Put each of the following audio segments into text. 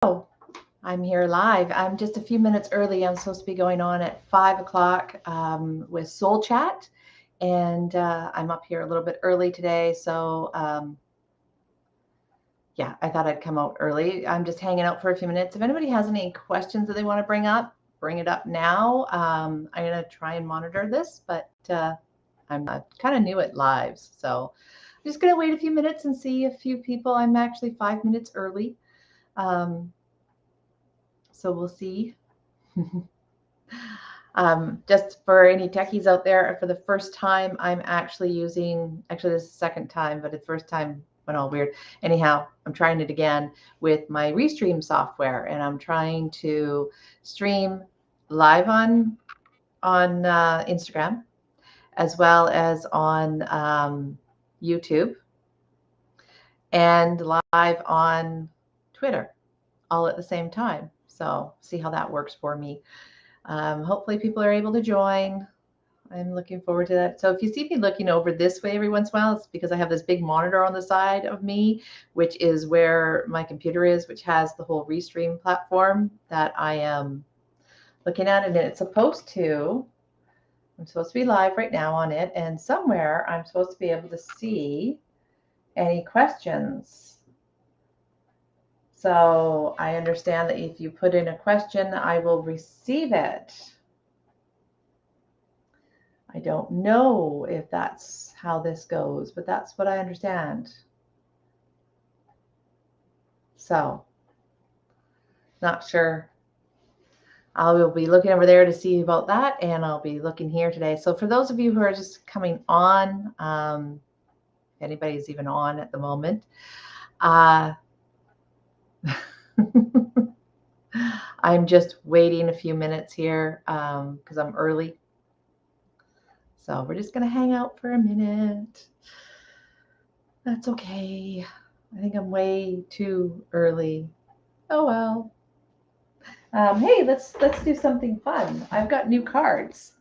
Oh, I'm here live. I'm just a few minutes early. I'm supposed to be going on at 5 o'clock with Soul Chat. And I'm up here a little bit early today. So, yeah, I thought I'd come out early. I'm just hanging out for a few minutes. If anybody has any questions that they want to bring it up now. I'm going to try and monitor this, but I'm kind of new at lives. So I'm just going to wait a few minutes and see a few people. I'm actually 5 minutes early. Um, so we'll see. Just for any techies out there, for the first time, I'm actually using, actually this is the second time, but the first time went all weird. Anyhow, I'm trying it again with my Restream software, and I'm trying to stream live on Instagram, as well as on YouTube, and live on Twitter, all at the same time. So see how that works for me. Hopefully people are able to join. I'm looking forward to that. So if you see me looking over this way every once in a while, it's because I have this big monitor on the side of me, which is where my computer is, which has the whole Restream platform that I am looking at. And I'm supposed to be live right now on it. And somewhere I'm supposed to be able to see any questions. So I understand that if you put in a question, I will receive it. I don't know if that's how this goes, but that's what I understand. So, not sure. I will be looking over there to see about that, and I'll be looking here today. So, for those of you who are just coming on, if anybody's even on at the moment, I'm just waiting a few minutes here because I'm early. So, we're just going to hang out for a minute. That's okay. I think I'm way too early. Oh well. Hey, let's do something fun. I've got new cards.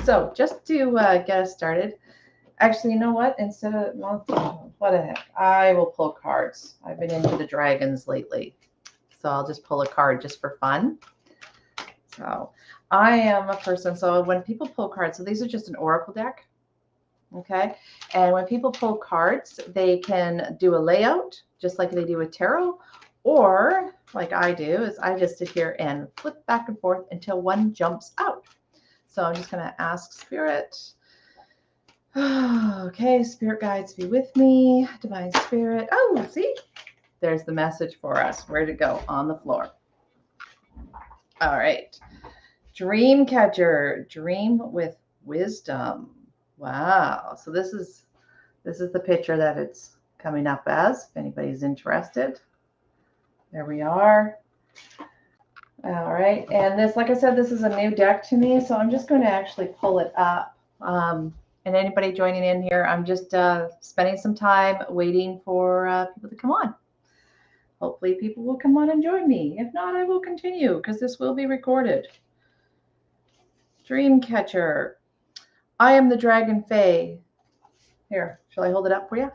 So just to get us started, actually, you know what? Instead of well, what the heck, I will pull cards. I've been into the dragons lately, so I'll just pull a card just for fun. So I am a person. So when people pull cards, so these are just an oracle deck. Okay. And when people pull cards, they can do a layout just like they do with tarot, or like I do, is I just sit here and flip back and forth until one jumps out. So I'm just going to ask Spirit. Okay, Spirit guides be with me. Divine Spirit. Oh, see? There's the message for us. Where'd it go? On the floor. All right. Dream catcher. Dream with wisdom. Wow. So this is the picture that it's coming up as, if anybody's interested. There we are. All right. And this, like I said, this is a new deck to me, so I'm just going to actually pull it up. And anybody joining in here, I'm just spending some time waiting for people to come on. Hopefully people will come on and join me. If not, I will continue because this will be recorded. Dreamcatcher. I am the Dragon Fae. Here, shall I hold it up for you?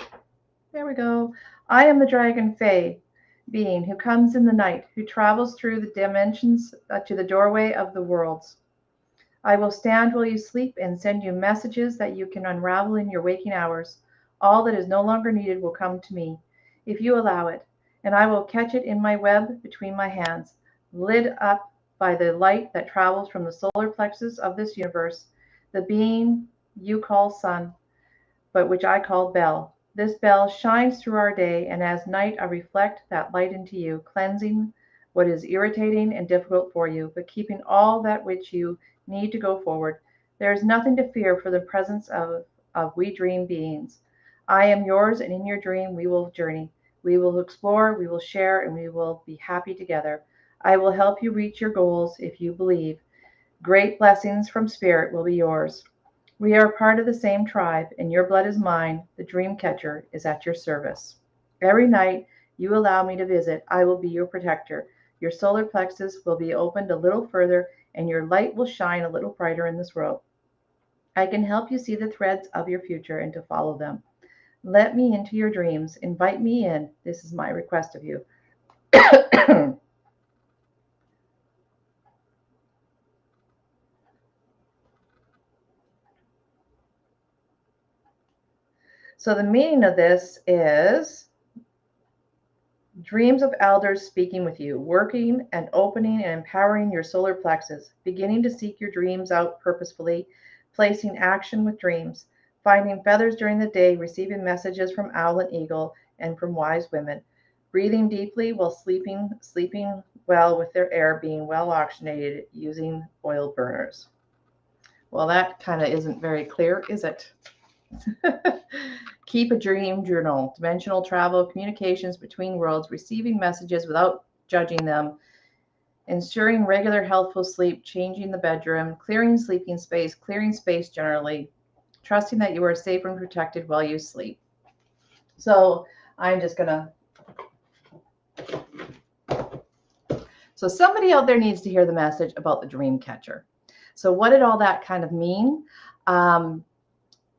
There we go. I am the Dragon Fae being who comes in the night, who travels through the dimensions to the doorway of the worlds. I will stand while you sleep and send you messages that you can unravel in your waking hours. All that is no longer needed will come to me, if you allow it, and I will catch it in my web between my hands, lit up by the light that travels from the solar plexus of this universe, the being you call sun, but which I call bell. This bell shines through our day, and as night I reflect that light into you, cleansing what is irritating and difficult for you, but keeping all that which you need to go forward. There is nothing to fear for the presence of we dream beings. I am yours, and in your dream we will journey. We will explore, we will share, and we will be happy together. I will help you reach your goals if you believe. Great blessings from Spirit will be yours. We are part of the same tribe, and your blood is mine. The dream catcher is at your service. Every night you allow me to visit, I will be your protector. Your solar plexus will be opened a little further, and your light will shine a little brighter in this world. I can help you see the threads of your future and to follow them. Let me into your dreams. Invite me in. This is my request of you. So the meaning of this is dreams of elders speaking with you, working and opening and empowering your solar plexus, beginning to seek your dreams out purposefully, placing action with dreams, finding feathers during the day, receiving messages from owl and eagle and from wise women, breathing deeply while sleeping well with their air being well oxygenated using oil burners. Well, that kind of isn't very clear, is it? Keep a dream journal, dimensional travel, communications between worlds, receiving messages without judging them, ensuring regular healthful sleep, changing the bedroom, clearing sleeping space, clearing space generally, trusting that you are safe and protected while you sleep. So I'm just going to. So somebody out there needs to hear the message about the dream catcher. So what did all that kind of mean?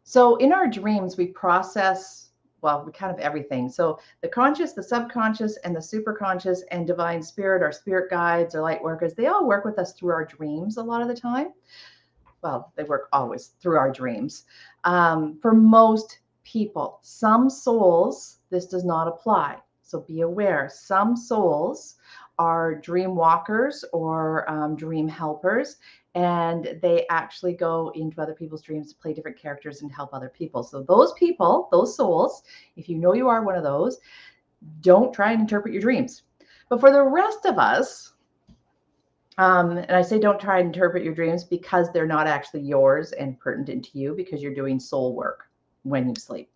So in our dreams, we process, well, we kind of everything. So the conscious, the subconscious, and the superconscious and divine spirit, our spirit guides, our light workers, they all work with us through our dreams a lot of the time. Well, they work always through our dreams. For most people, some souls, this does not apply. So be aware, some souls are dream walkers or dream helpers, and they actually go into other people's dreams to play different characters and help other people. So those people, those souls, if you know you are one of those, don't try and interpret your dreams. But for the rest of us, and I say don't try and interpret your dreams because they're not actually yours and pertinent to you, because you're doing soul work when you sleep.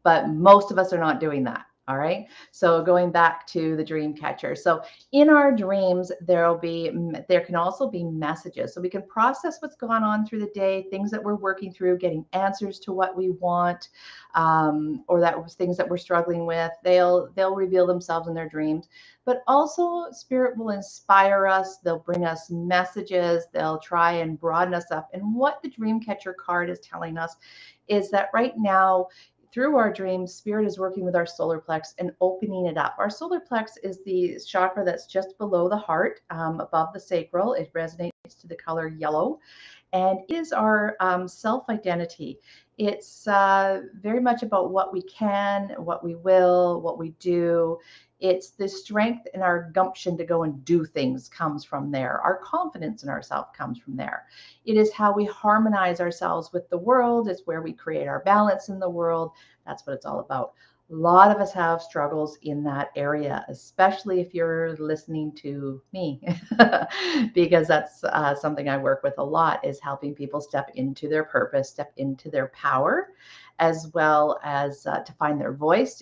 But most of us are not doing that. All right. So going back to the dream catcher. So in our dreams, there can also be messages. So we can process what's gone on through the day, things that we're working through, getting answers to what we want, or that was things that we're struggling with. They'll reveal themselves in their dreams. But also spirit will inspire us. They'll bring us messages. They'll try and broaden us up. And what the dream catcher card is telling us is that right now, through our dreams, spirit is working with our solar plex and opening it up. Our solar plex is the chakra that's just below the heart, above the sacral. It resonates to the color yellow and is our self-identity. It's very much about what we can, what we will, what we do. It's the strength and our gumption to go and do things comes from there. Our confidence in ourselves comes from there. It is how we harmonize ourselves with the world. It's where we create our balance in the world. That's what it's all about. A lot of us have struggles in that area, especially if you're listening to me, because that's something I work with a lot, is helping people step into their purpose, step into their power, as well as to find their voice.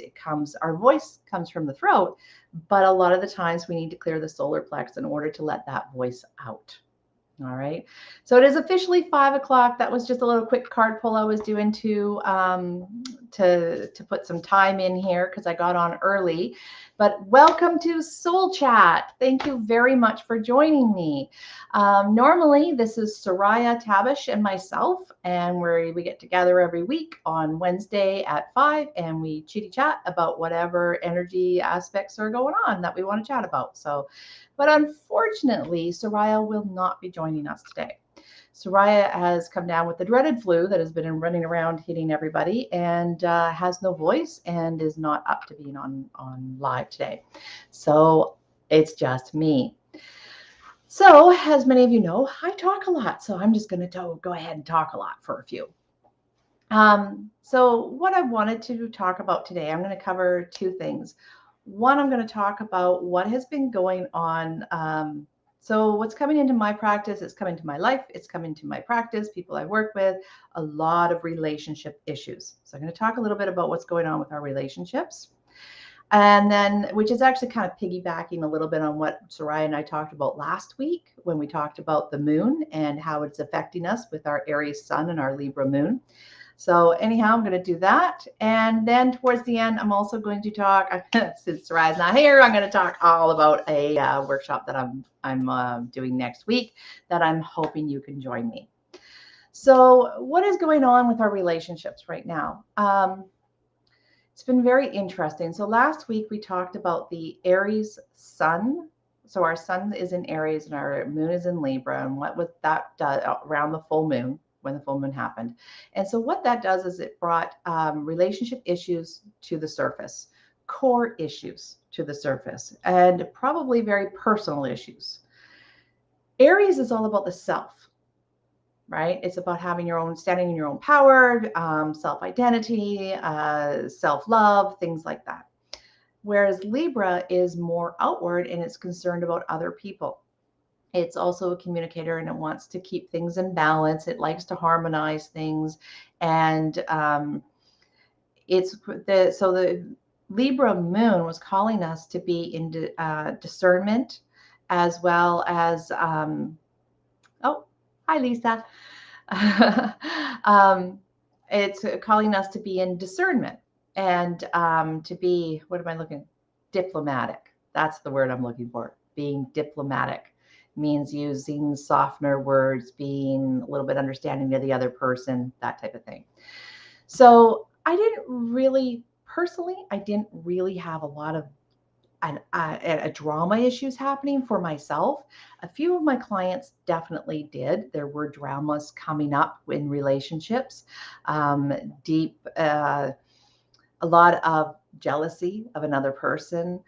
Our voice comes from the throat, but a lot of the times we need to clear the solar plex in order to let that voice out. All right. So it is officially 5 o'clock. That was just a little quick card pull I was doing to put some time in here because I got on early. But welcome to Soul Chat. Thank you very much for joining me. Normally, this is Soraya Tabish and myself, and we get together every week on Wednesday at 5, and we chitty chat about whatever energy aspects are going on that we want to chat about. But unfortunately, Soraya will not be joining us today. Soraya has come down with the dreaded flu that has been running around hitting everybody, and has no voice and is not up to being on live today. So it's just me. So as many of you know, I talk a lot. So I'm just going to go ahead and talk a lot for a few. So what I wanted to talk about today, I'm going to cover two things. One, I'm going to talk about what has been going on. So what's coming into my practice, it's coming to my life, it's coming to my practice, people I work with, a lot of relationship issues. So I'm going to talk a little bit about what's going on with our relationships. And then, which is actually kind of piggybacking a little bit on what Soraya and I talked about last week when we talked about the moon and how it's affecting us with our Aries sun and our Libra moon. So anyhow, I'm going to do that. And then towards the end, I'm also going to talk, since Soraya's not here, I'm going to talk all about a workshop that I'm doing next week that I'm hoping you can join me. So what is going on with our relationships right now? It's been very interesting. So last week we talked about the Aries sun. So our sun is in Aries and our moon is in Libra, and what was that around the full moon, when the full moon happened. And so what that does is it brought relationship issues to the surface, core issues to the surface, and probably very personal issues. Aries is all about the self, right? It's about having your own, standing in your own power, self-identity, self-love, things like that. Whereas Libra is more outward and it's concerned about other people. It's also a communicator and it wants to keep things in balance. It likes to harmonize things. And the Libra moon was calling us to be in discernment, as well as, oh, hi, Lisa. It's calling us to be in discernment and to be, what am I looking? Diplomatic. That's the word I'm looking for. Being diplomatic means using softer words, being a little bit understanding of the other person, that type of thing. So I didn't really have a lot of a drama issues happening for myself. A few of my clients definitely did. There were dramas coming up in relationships, deep, a lot of jealousy of another person,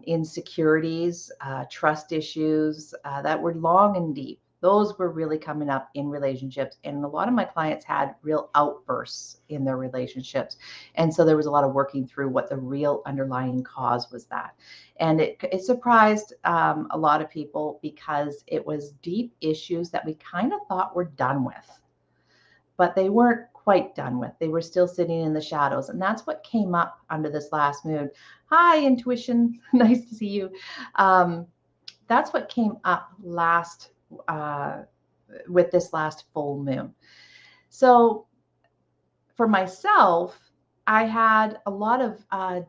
insecurities, trust issues that were long and deep. Those were really coming up in relationships. And a lot of my clients had real outbursts in their relationships. And so there was a lot of working through what the real underlying cause was that. And it surprised a lot of people because it was deep issues that we kind of thought were done with, but they weren't quite done with. They were still sitting in the shadows. And that's what came up under this last moon. Hi, intuition. Nice to see you. That's what came up with this last full moon. So for myself, I had a lot of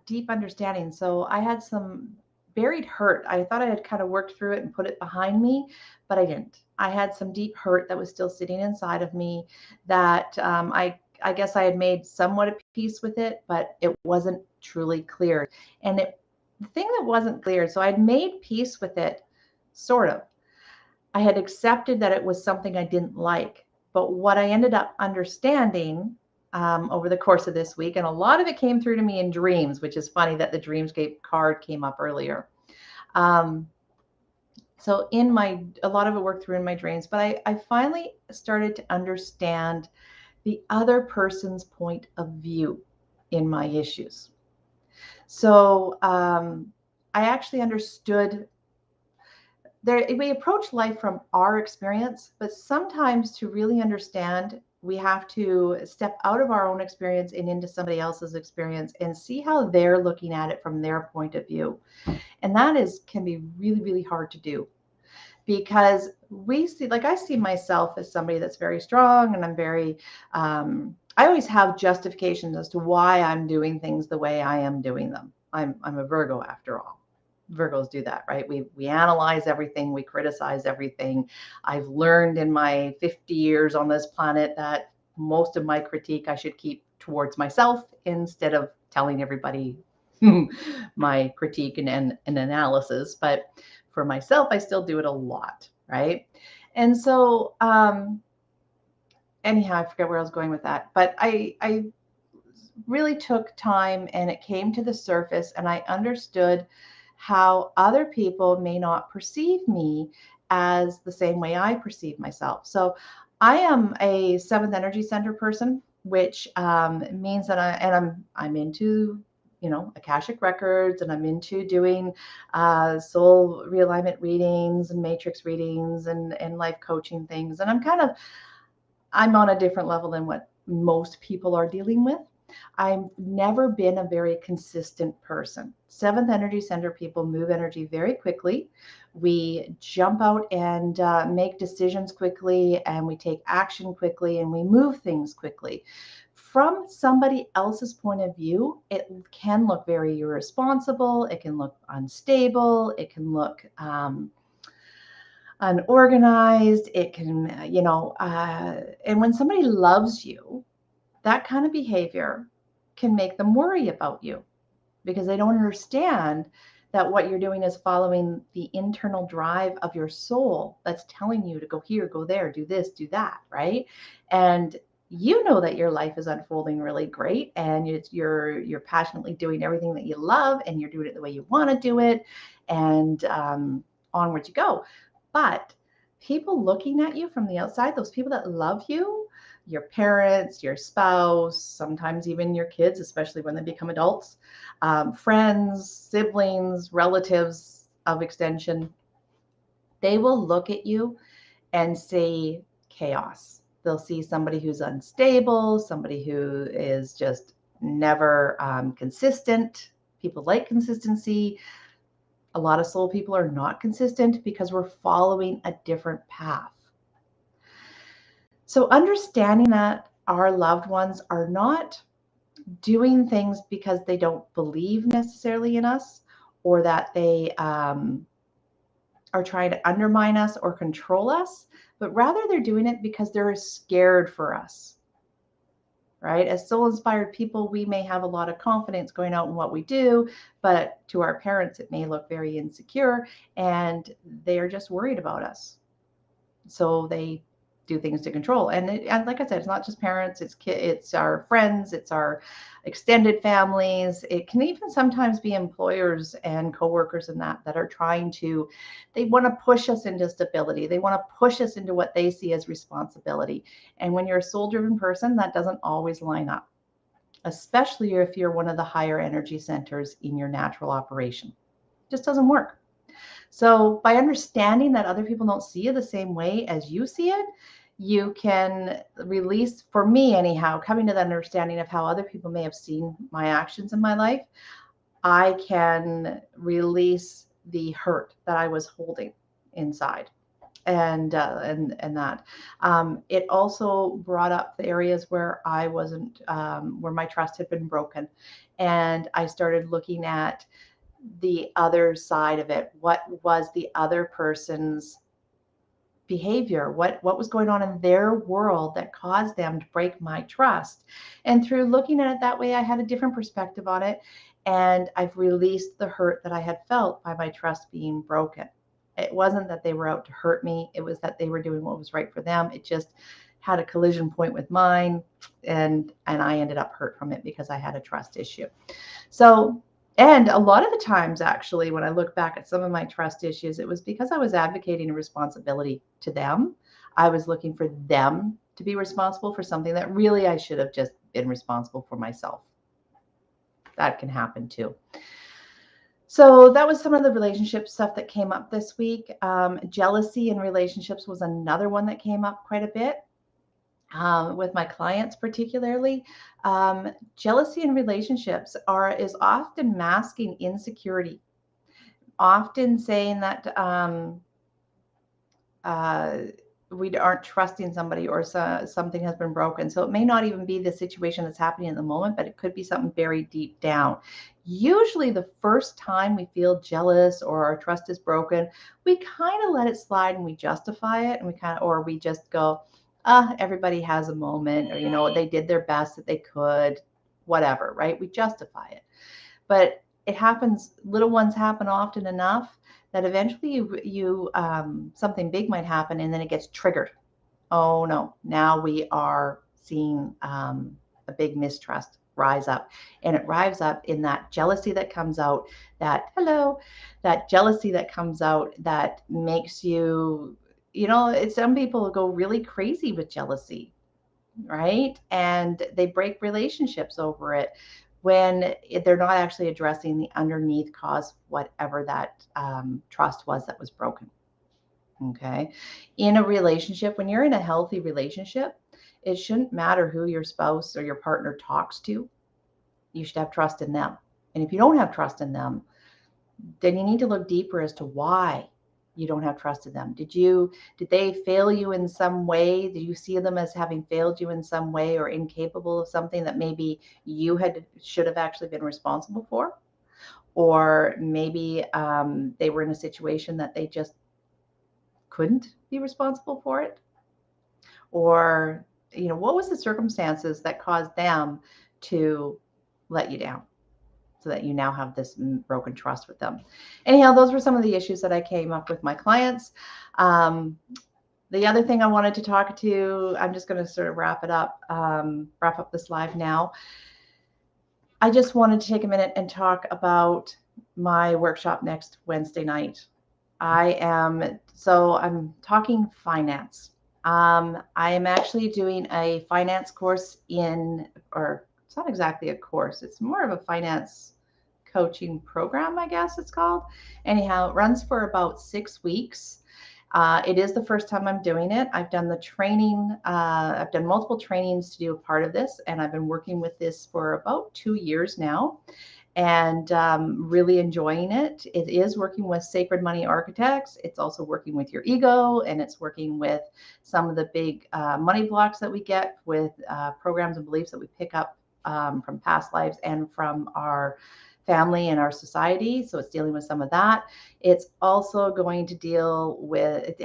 deep understanding. So I had some buried hurt. I thought I had kind of worked through it and put it behind me, but I didn't. I had some deep hurt that was still sitting inside of me that I guess I had made somewhat of peace with it, but it wasn't truly clear. And the thing that wasn't clear, so I'd made peace with it, sort of. I had accepted that it was something I didn't like. But what I ended up understanding over the course of this week, and a lot of it came through to me in dreams, which is funny that the dreamscape card came up earlier. So a lot of it worked through in my dreams, but I finally started to understand the other person's point of view in my issues. So I actually understood we approach life from our experience, but sometimes to really understand, we have to step out of our own experience and into somebody else's experience and see how they're looking at it from their point of view. And that can be really, really hard to do, because I see myself as somebody that's very strong, and I'm very, I always have justifications as to why I'm doing things the way I am doing them. I'm a Virgo after all. Virgos do that, right? We analyze everything, we criticize everything. I've learned in my 50 years on this planet that most of my critique I should keep towards myself instead of telling everybody my critique and analysis. But for myself, I still do it a lot, right? And so anyhow, I forget where I was going with that, but I really took time and it came to the surface, and I understood how other people may not perceive me as the same way I perceive myself. So I am a seventh energy center person, which means that I'm into, Akashic records, and I'm into doing soul realignment readings and matrix readings and life coaching things. And I'm on a different level than what most people are dealing with. I've never been a very consistent person. Seventh energy center people move energy very quickly. We jump out and make decisions quickly, and we take action quickly, and we move things quickly. From somebody else's point of view, it can look very irresponsible. It can look unstable. It can look unorganized. It can, and when somebody loves you, that kind of behavior can make them worry about you because they don't understand that what you're doing is following the internal drive of your soul that's telling you to go here, go there, do this, do that, right? And you know that your life is unfolding really great, and you're passionately doing everything that you love, and you're doing it the way you want to do it, and onward you go. But people looking at you from the outside, those people that love you, your parents, your spouse, sometimes even your kids, especially when they become adults, friends, siblings, relatives of extension, they will look at you and see chaos. They'll see somebody who's unstable, somebody who is just never consistent. People like consistency. A lot of soul people are not consistent because we're following a different path. So understanding that our loved ones are not doing things because they don't believe necessarily in us, or that they are trying to undermine us or control us, but rather they're doing it because they're scared for us, right? As soul inspired people, we may have a lot of confidence going out in what we do, but to our parents, it may look very insecure, and they're just worried about us. So they do things to control. And like I said, it's not just parents, it's our friends, it's our extended families. It can even sometimes be employers and coworkers and that are trying to, they want to push us into stability. They want to push us into what they see as responsibility. And when you're a soul-driven person, that doesn't always line up, especially if you're one of the higher energy centers in your natural operation. It just doesn't work. So by understanding that other people don't see you the same way as you see it, you can release, for me anyhow, coming to the understanding of how other people may have seen my actions in my life, I can release the hurt that I was holding inside. And that it also brought up the areas where I wasn't, where my trust had been broken, and I started looking at the other side of it. What was the other person's behavior? What was going on in their world that caused them to break my trust? And through looking at it that way, I had a different perspective on it, and I've released the hurt that I had felt by my trust being broken. It wasn't that they were out to hurt me, it was that they were doing what was right for them. It just had a collision point with mine, and I ended up hurt from it because I had a trust issue. So, and a lot of the times, actually, when I look back at some of my trust issues, it was because I was advocating a responsibility to them. I was looking for them to be responsible for something that really I should have just been responsible for myself. That can happen too. So that was some of the relationship stuff that came up this week. Jealousy in relationships was another one that came up quite a bit. With my clients particularly, jealousy in relationships is often masking insecurity, often saying that we aren't trusting somebody, or something has been broken. So it may not even be the situation that's happening at the moment, but it could be something buried deep down. Usually the first time we feel jealous or our trust is broken, we kind of let it slide and we justify it, and or we just go, everybody has a moment, or, they did their best that they could, whatever, right? We justify it. But it happens, little ones happen often enough that eventually you something big might happen, and then it gets triggered. Oh no, now we are seeing a big mistrust rise up, and it rises up in that jealousy that comes out, that jealousy that comes out that makes you, some people go really crazy with jealousy, right? And they break relationships over it when they're not actually addressing the underneath cause, whatever that trust was that was broken. Okay. In a relationship, when you're in a healthy relationship, it shouldn't matter who your spouse or your partner talks to. You should have trust in them. And if you don't have trust in them, then you need to look deeper as to why you don't have trust in them. Did they fail you in some way? Do you see them as having failed you in some way, or incapable of something that maybe you should have actually been responsible for? Or maybe they were in a situation that they just couldn't be responsible for it? Or, what was the circumstances that caused them to let you down, so that you now have this broken trust with them. Anyhow, those were some of the issues that I came up with my clients. The other thing I wanted to talk to, I'm just going to sort of wrap up this live now. I just wanted to take a minute and talk about my workshop next Wednesday night. I'm talking finance. I am actually doing a finance course or it's not exactly a course, it's more of a finance coaching program, I guess it's called. Anyhow, it runs for about 6 weeks. It is the first time I'm doing it. I've done the training. I've done multiple trainings to do a part of this, and I've been working with this for about 2 years now, and really enjoying it. It is working with sacred money architects. It's also working with your ego, and it's working with some of the big money blocks that we get with programs and beliefs that we pick up from past lives and from our family and our society. So it's dealing with some of that. It's also going to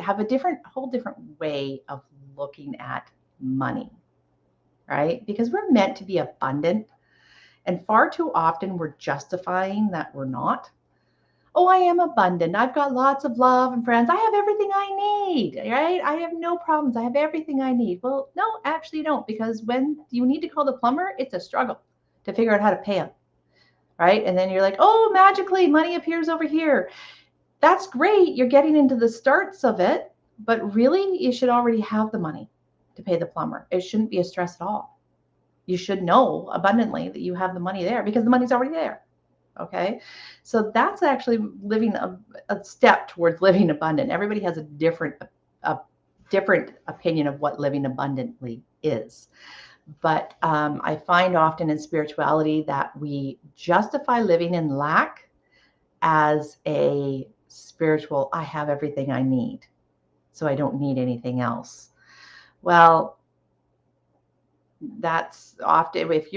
have a whole different way of looking at money, right? Because we're meant to be abundant, and far too often we're justifying that we're not. Oh, I am abundant. I've got lots of love and friends. I have everything I need, right? I have no problems. I have everything I need. Well, no, actually you don't, because when you need to call the plumber, it's a struggle to figure out how to pay him. Right? And then you're like, oh, magically money appears over here. That's great. You're getting into the starts of it, but really you should already have the money to pay the plumber. It shouldn't be a stress at all. You should know abundantly that you have the money there because the money's already there. Okay. So that's actually living a step towards living abundant. Everybody has a different opinion of what living abundantly is. But I find often in spirituality that we justify living in lack as a spiritual, I have everything I need, so I don't need anything else. Well, that's often, if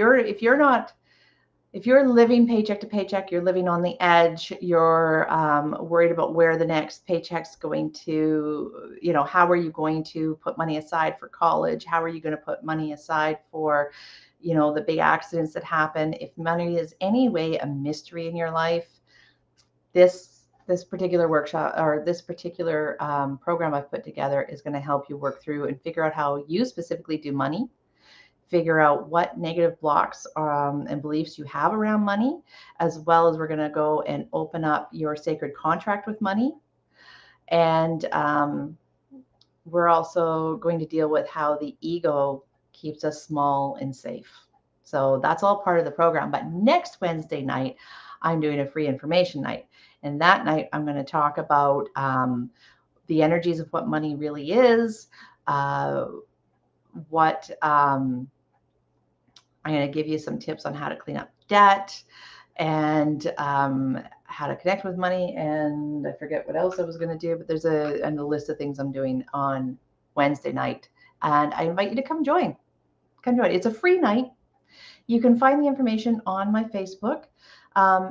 you're living paycheck to paycheck, you're living on the edge, you're worried about where the next paycheck's going to, how are you going to put money aside for college? How are you going to put money aside for, the big accidents that happen? If money is any way a mystery in your life, this particular workshop or this particular program I've put together is going to help you work through and figure out how you specifically do money. Figure out what negative blocks and beliefs you have around money, as well as we're going to go and open up your sacred contract with money. And we're also going to deal with how the ego keeps us small and safe. So that's all part of the program. But next Wednesday night, I'm doing a free information night. And that night, I'm going to talk about the energies of what money really is, I'm going to give you some tips on how to clean up debt and how to connect with money. And I forget what else I was going to do, but there's a list of things I'm doing on Wednesday night. And I invite you to come join. Come join. It's a free night. You can find the information on my Facebook.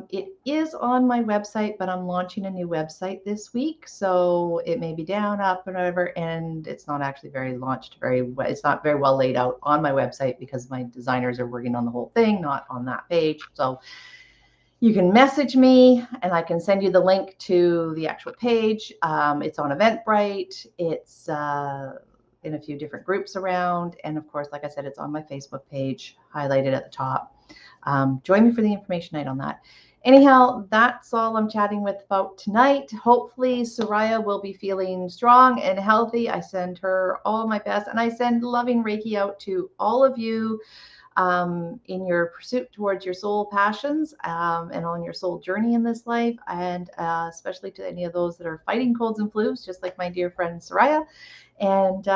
It is on my website, but I'm launching a new website this week. So it may be down, up, and whatever. And it's not actually it's not very well laid out on my website because my designers are working on the whole thing, not on that page. So you can message me and I can send you the link to the actual page. It's on Eventbrite. It's in a few different groups around. And of course, like I said, it's on my Facebook page, highlighted at the top. Join me for the information night on that. Anyhow, that's all I'm chatting with about tonight. Hopefully Soraya will be feeling strong and healthy. I send her all my best, and I send loving Reiki out to all of you in your pursuit towards your soul passions and on your soul journey in this life, and especially to any of those that are fighting colds and flus, just like my dear friend Soraya. And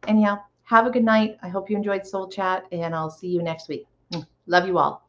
anyhow, have a good night. I hope you enjoyed Soul Chat, and I'll see you next week. Love you all.